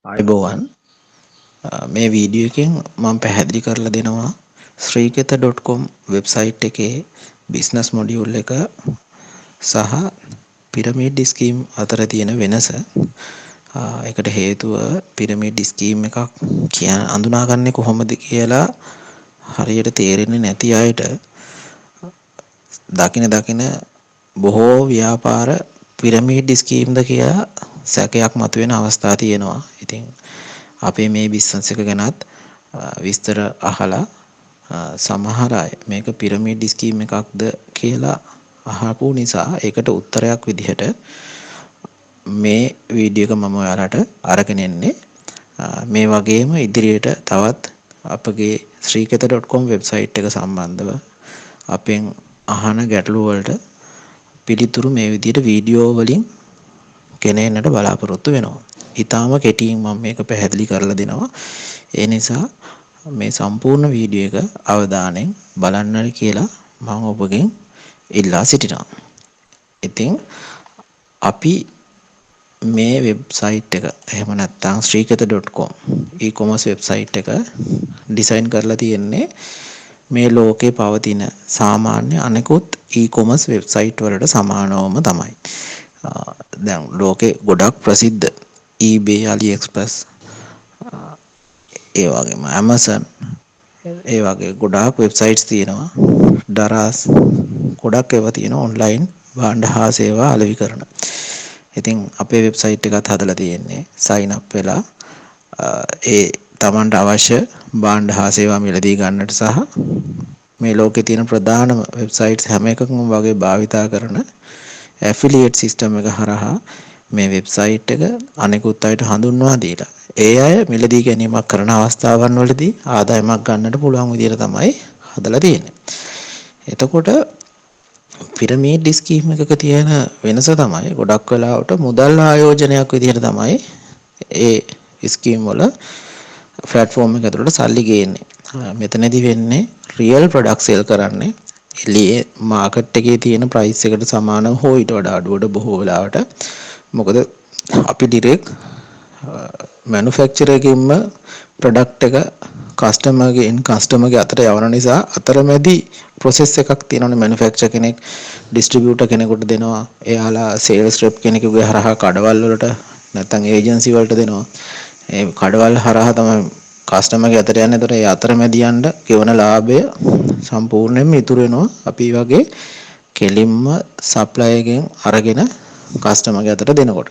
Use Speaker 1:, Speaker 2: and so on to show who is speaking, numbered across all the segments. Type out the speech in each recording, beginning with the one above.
Speaker 1: ආයුබෝවන් මේ වීඩියෝ එකෙන් මම පැහැදිලි කරලා දෙනවා sriketha.com වෙබ්සයිට් එකේ බිස්නස් මොඩියුල් එක සහ පිරමීඩ් ස්කීම් අතර තියෙන වෙනස. ඒකට හේතුව පිරමීඩ් ස්කීම් එකක් අඳුනාගන්නේ කොහොමද කියලා හරියට තේරෙන්නේ නැති අයට දකින බොහෝ ව්‍යාපාර පිරමීඩ් ස්කීම්ද කියලා සැකයක් මතුවෙන අවස්ථා තියෙනවා. ඉතින් අපේ මේ බිස්නස් එක ගැනත් විස්තර අහලා සමහර අය මේක පිරමීඩ් ස්කීම් එකක්ද කියලා අහපු නිසා ඒකට උත්තරයක් විදිහට මේ වීඩියෝ එක මම ඔයාලට අරගෙන එන්නේ. මේ වගේම ඉදිරියට තවත් අපගේ sriketha.com වෙබ්සයිට් එක සම්බන්ධව අපෙන් අහන ගැටලු වලට පිළිතුරු මේ විදිහට වීඩියෝ වලින් ගෙනෙන්නට බලාපොරොත්තු වෙනවා. ඊටාම කෙටියෙන් මම මේක පැහැදිලි කරලා දෙනවා. ඒ නිසා මේ සම්පූර්ණ වීඩියෝ එක අවධානයෙන් බලන්න කියලා මම ඔබගෙන් ඉල්ලා සිටිනවා. ඉතින් අපි මේ වෙබ්සයිට් එක එහෙම නැත්නම් sriketha.com e-commerce වෙබ්සයිට් එක ඩිසයින් කරලා තියෙන්නේ මේ ලෝකේ පවතින සාමාන්‍ය අනෙකුත් e-commerce වෙබ්සයිට් වලට සමානවම තමයි. දැන් ලෝකේ ගොඩක් ප්‍රසිද්ධ eBay, AliExpress, ඒ වගේම Amazon, ඒ වගේ ගොඩාක් වෙබ්සයිට්ස් තියෙනවා. Daraz ගොඩක් ඒවා තියෙනවා ඔන්ලයින් භාණ්ඩ හා සේවා අලෙවි කරන. ඉතින් අපේ වෙබ්සයිට් එකත් හදලා තියෙන්නේ sign up වෙලා ඒ Tamanට අවශ්‍ය භාණ්ඩ හා සේවා මිලදී ගන්නට සහ මේ ලෝකේ තියෙන ප්‍රධානම වෙබ්සයිට්ස් හැම එකකම වගේ භාවිතා කරන ඇෆිලියේට් සිස්ටම් එක හරහා මේ වෙබ්සයිට් එක අනෙකුත් අයට හඳුන්වා දීලා ඒ අය මිලදී ගැනීමක් කරන අවස්ථාවන් වලදී ආදායමක් ගන්නට පුළුවන් විදිහට තමයි හදලා තියෙන්නේ. එතකොට පිරමීඩ් ස්කීම් එකක තියෙන වෙනස තමයි ගොඩක් වෙලාවට මුදල් ආයෝජනයක් විදිහට තමයි ඒ ස්කීම් වල platform එක ඇතුළට සල්ලි ගේන්නේ. මෙතනදී වෙන්නේ රියල් ප්‍රොඩක්ට් සෙල් කරන්නේ එළියේ මාකට් එකේ තියෙන ප්‍රයිස් එකට සමානව හෝ ඊට වඩා අඩුවට බොහෝ වෙලාවට. මොකද අපි ඩිරෙක්ට් මැනුෆැක්චරර් එකකින්ම ප්‍රොඩක්ට් එක කස්ටමර්ගේ අතට යවන නිසා අතරමැදි process එකක් තියෙනවනේ. මැනුෆැක්චරර් කෙනෙක් ඩිස්ට්‍රිබියුටර් කෙනෙකුට දෙනවා. එයාලා සේල්ස් රෙප් කෙනෙකුගේ හරහා කඩවල් වලට නැත්නම් ඒජන්සි වලට දෙනවා. ඒ කඩවල් හරහා තමයි කස්ටමර්ගේ අතට යන්නේ. ඒතර ඒ අතරමැදියන්ට ගෙවන ලාභය සම්පූර්ණයෙන්ම ඉතුරු වෙනවා අපි වගේ කෙලින්ම සප්ලයි එකෙන් අරගෙන කස්ටමර්ගේ අතට දෙනකොට.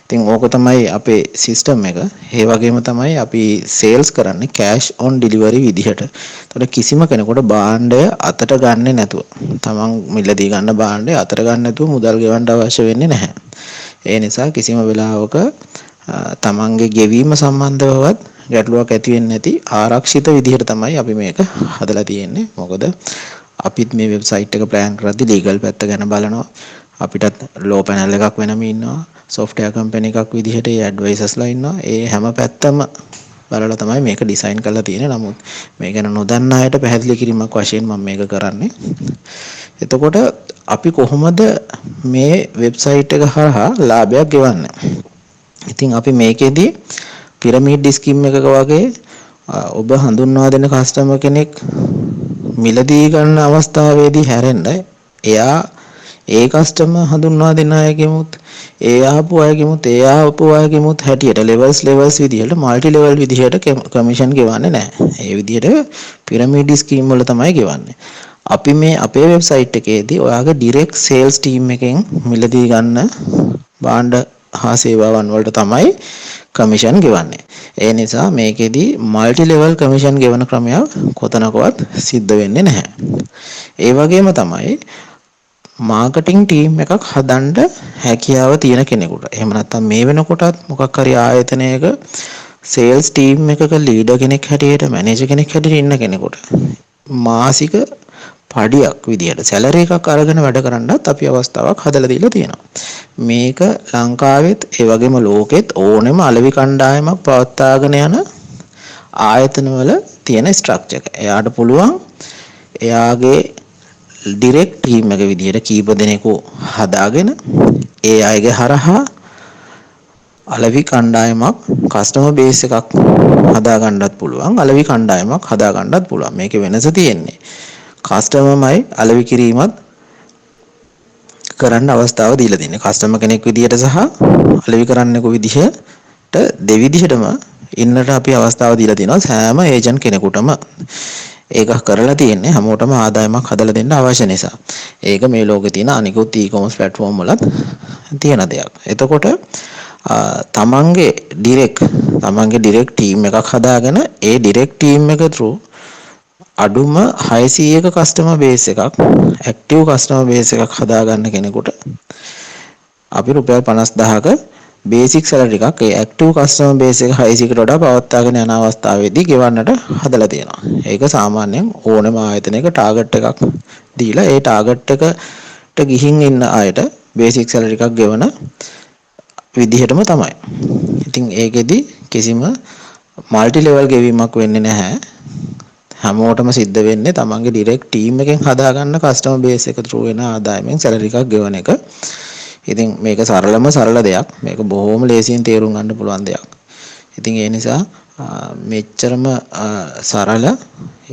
Speaker 1: ඉතින් ඕක තමයි අපේ සිස්ටම් එක. ඒ වගේම තමයි අපි සේල්ස් කරන්නේ කෑෂ් ඔන් ඩිලිවරි විදිහට. ඒතකොට කිසිම කෙනෙකුට භාණ්ඩය අතට ගන්නෙ නැතුව, තමන් මිලදී ගන්න භාණ්ඩය අතට ගන්න නැතුව මුදල් ගෙවන්න අවශ්‍ය වෙන්නේ නැහැ. ඒ නිසා කිසිම වෙලාවක තමන්ගේ ගෙවීම සම්බන්ධවවත් ගැටලුවක් ඇති වෙන්නේ නැති ආරක්ෂිත විදිහට තමයි අපි මේක හදලා තියෙන්නේ. මොකද අපිත් මේ වෙබ්සයිට් එක ප්ලෑන් කරද්දී ලීගල් පැත්ත ගැන බලනවා. අපිටත් ලෝ පැනල් එකක් වෙනම ඉන්නවා. software company එකක් විදිහට ඒ ඇඩ්වයිසර්ස්ලා ඉන්නවා. ඒ හැම පැත්තම බලලා තමයි මේක ඩිසයින් කරලා තියෙන්නේ. නමුත් මේ ගැන නොදන්න අයට පැහැදිලි කිරීමක් වශයෙන් මම මේක කරන්නේ. එතකොට අපි කොහොමද මේ වෙබ්සයිට් එක හරහා ලාභයක් ගෙවන්නේ? ඉතින් අපි මේකෙදී පිරමීඩ් ස්කීම් එකක වගේ ඔබ හඳුන්වා දෙන කස්ටමර් කෙනෙක් මිලදී ගන්න අවස්ථාවේදී හැරෙන්න එයා ඒ කස්ටමර් හඳුන්වා දෙන අයගෙමුත් ඒ ආපු අයගෙමුත් හැටියට ලෙවල්ස් විදිහට මල්ටි ලෙවල් විදිහට කමිෂන් ගෙවන්නේ නැහැ. ඒ විදිහට පිරමීඩ් ස්කීම් වල තමයි ගෙවන්නේ. අපි මේ අපේ වෙබ්සයිට් එකේදී ඔයාගේ ඩිරෙක්ට් සේල්ස් ටීම් එකෙන් මිලදී ගන්න භාණ්ඩ හා සේවාවන් වලට තමයි කමිෂන් ගෙවන්නේ. ඒ නිසා මේකෙදී මල්ටි ලෙවල් කමිෂන් ගෙවන ක්‍රමයක් කොතනකවත් සිද්ධ වෙන්නේ නැහැ. ඒ වගේම තමයි මාකටිං ටීම් එකක් හදන්න හැකියාව තියෙන කෙනෙකුට. එහෙම නැත්නම් මේ වෙනකොටත් මොකක් හරි ආයතනයක සේල්ස් ටීම් එකක ලීඩර් කෙනෙක් හැටියට මැනේජර් කෙනෙක් හැටියට ඉන්න කෙනෙකුට මාසික පඩියක් විදියට සැලරි එකක් අරගෙන වැඩ කරන්නත් අපි අවස්ථාවක් හදලා දීලා තියෙනවා. මේක ලංකාවෙත් ඒ වගේම ලෝකෙත් ඕනෙම අලෙවි කණ්ඩායමක් පවත්වාගෙන යන ආයතනවල තියෙන ස්ට්‍රක්චර් එක. එයාට පුළුවන් එයාගේ ඩිරෙක්ට් ටීම් එක විදියට කීප දෙනෙකු හදාගෙන ඒ අයගේ හරහා අලෙවි කණ්ඩායමක් කස්ටමර් බේස් එකක් හදා ගන්නත් පුළුවන්. අලෙවි කණ්ඩායමක් හදා ගන්නත් පුළුවන්. මේකේ වෙනස තියෙන්නේ කස්ටමර්මයි අලෙවි කිරීමත් කරන්න අවස්ථාව දීලා තියෙන්නේ. කස්ටමර් කෙනෙක් විදියට සහ අලෙවි කරන්නෙකු විදිහට දෙවිදිහටම ඉන්නට අපි අවස්ථාව දීලා තියෙනවා සෑම ඒජන්ට් කෙනෙකුටම. ඒක කරලා තියෙන්නේ හැමෝටම ආදායමක් හදලා දෙන්න අවශ්‍ය නිසා. ඒක මේ ලෝකේ තියෙන අනිකුත් e-commerce platform වලත් තියෙන දෙයක්. එතකොට තමන්ගේ ඩිරෙක්ට් ටීම් එකක් හදාගෙන ඒ ඩිරෙක්ට් ටීම් එක through අඩුම 600ක කස්ටමර් බේස් එකක් ඇක්ටිව් කස්ටමර් බේස් එකක් හදාගන්න කෙනෙකුට අපි රුපියල් 50000ක බේසික් සැලරි එකක් ඒ ඇක්ටිව් කස්ටමර් බේස් එක 600කට වඩා පවත්වාගෙන යන අවස්ථාවේදී ගෙවන්නට හදලා තියෙනවා. ඒක සාමාන්‍යයෙන් ඕනෑම ආයතනයක ටාගට් එකක් දීලා ඒ ටාගට් එකට ගිහින් ඉන්න අයට බේසික් සැලරි එකක් ගෙවන විදිහටම තමයි. ඉතින් ඒකෙදි කිසිම মালටි ලෙවල් ගෙවීමක් වෙන්නේ නැහැ. හැමෝටම සිද්ධ වෙන්නේ තමන්ගේ ඩිරෙක්ට් ටීම් එකෙන් හදාගන්න කස්ටමර් බේස් එක through වෙන ආදායමෙන් සැලරි එකක් ගෙවන එක. ඉතින් මේක සරල දෙයක්. මේක බොහොම ලේසියෙන් තේරුම් ගන්න පුළුවන් දෙයක්. ඉතින් ඒ නිසා මෙච්චරම සරල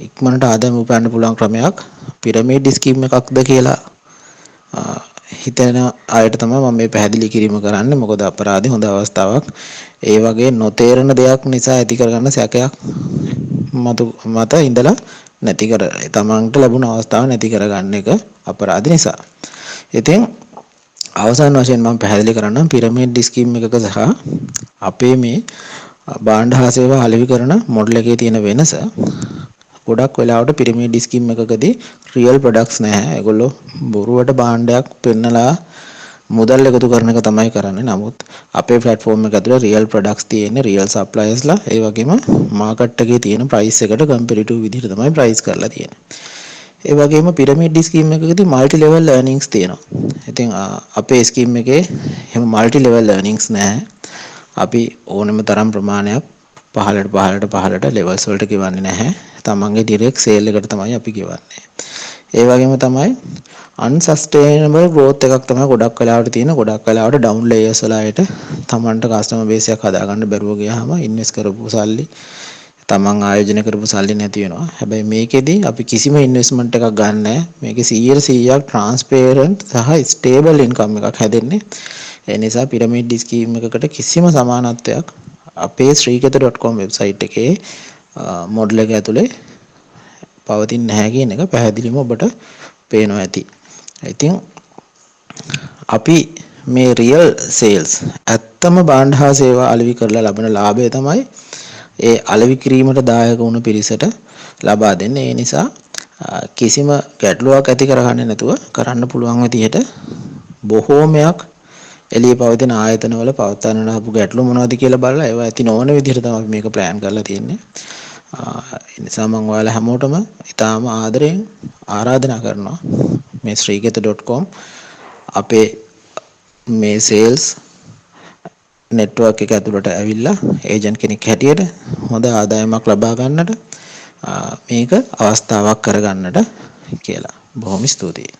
Speaker 1: ඉක්මනට ආදායම උපයන්න පුළුවන් ක්‍රමයක් පිරමීඩ් ස්කීම් එකක්ද කියලා හිතන අයට තමයි මම මේ පැහැදිලි කිරීම කරන්නේ. මොකද අපරාධේ හොඳ අවස්ථාවක්. ඒ වගේ නොතේරෙන දෙයක් නිසා ඇති කරගන්න සැකයක් මත ඉඳලා නැති කර තමන්ට ලැබුණ අවස්ථාව නැති කරගන්න එක අපරාධ නිසා. ඉතින් අවසාන වශයෙන් මම පැහැදිලි කරන්නම් පිරමීඩ් ස්කීම් එකක සහ අපේ මේ භාණ්ඩ හා සේවා අලෙවි කරන මොඩල් එකේ තියෙන වෙනස. ගොඩක් වෙලාවට පිරමීඩ් ස්කීම් එකකදී රියල් ප්‍රොඩක්ට්ස් නැහැ. ඒගොල්ලෝ බොරුවට භාණ්ඩයක් පෙන්නලා මුදල් එකතු කරන එක තමයි කරන්නේ. නමුත් අපේ platform එක ඇතුලේ රියල් ප්‍රොඩක්ට්ස් තියෙන්නේ රියල් සප්ලයර්ස්ලා. ඒ වගේම මාකට් එකේ තියෙන price එකට කම්පැරිටිව් විදිහට තමයි price කරලා තියෙන්නේ. ඒ වගේම පිරමීඩ් ස්කීම් එකකදී මල්ටි ලෙවල් earnings තියෙනවා. ඉතින් අපේ ස්කීම් එකේ එහෙම මල්ටි ලෙවල් earnings නැහැ. අපි ඕනම තරම් ප්‍රමාණයක් පහළට levels වලට ගෙවන්නේ නැහැ. තමන්ගේ direct sale එකට තමයි අපි ගෙවන්නේ. ඒ වගේම තමයි unsustainable growth එකක් තමයි ගොඩක් වෙලාවට තියෙන. ගොඩක් වෙලාවට down layers වල අයට තමන්ට customer base එකක් හදාගන්න බැරුව ගියාම invest කරපු සල්ලි තමන් ආයෝජනය කරපු සල්ලි නැති වෙනවා. හැබැයි මේකෙදි අපි කිසිම ඉන්වෙස්ට්මන්ට් එකක් ගන්න නැහැ. මේකේ 100% transparent සහ stable income එකක් හැදෙන්නේ. ඒ නිසා පිරමීඩ් ස්කීම් එකකට කිසිම සමානත්වයක් අපේ sreeketha.com වෙබ්සයිට් එකේ මොඩල් එක ඇතුලේ පවතින්නේ නැහැ කියන එක පැහැදිලිවම ඔබට පේනවා ඇති. ඉතින් අපි මේ රියල් සේල්ස් ඇත්තම භාණ්ඩ හා සේවා අලෙවි කරලා ලබන ලාභය තමයි ඒ අලෙවි කිරීමට දායක වුණු පිරිසට ලබා දෙන්නේ. ඒ නිසා කිසිම ගැටලුවක් ඇති කරගන්නේ නැතුව කරන්න පුළුවන් විදිහට බොහෝමයක් එළියේ පවතින ආයතනවල පවත්වන්න හපු ගැටලු මොනවද කියලා බලලා ඒවා ඇති නොවන විදිහට තමයි මේක ප්ලෑන් කරලා තියෙන්නේ. ඒ නිසා මම ඔයාලා හැමෝටම ඉතාම ආදරෙන් ආරාධනා කරනවා මේ sreeketha.com අපේ මේ සේල්ස් නෙට්වර්ක් එක ඇතුළට ඇවිල්ලා ඒජන්ට් කෙනෙක් හැටියට හොඳ ආදායමක් ලබා ගන්නට මේක අවස්ථාවක් කරගන්නට කියලා. බොහොම ස්තුතියි.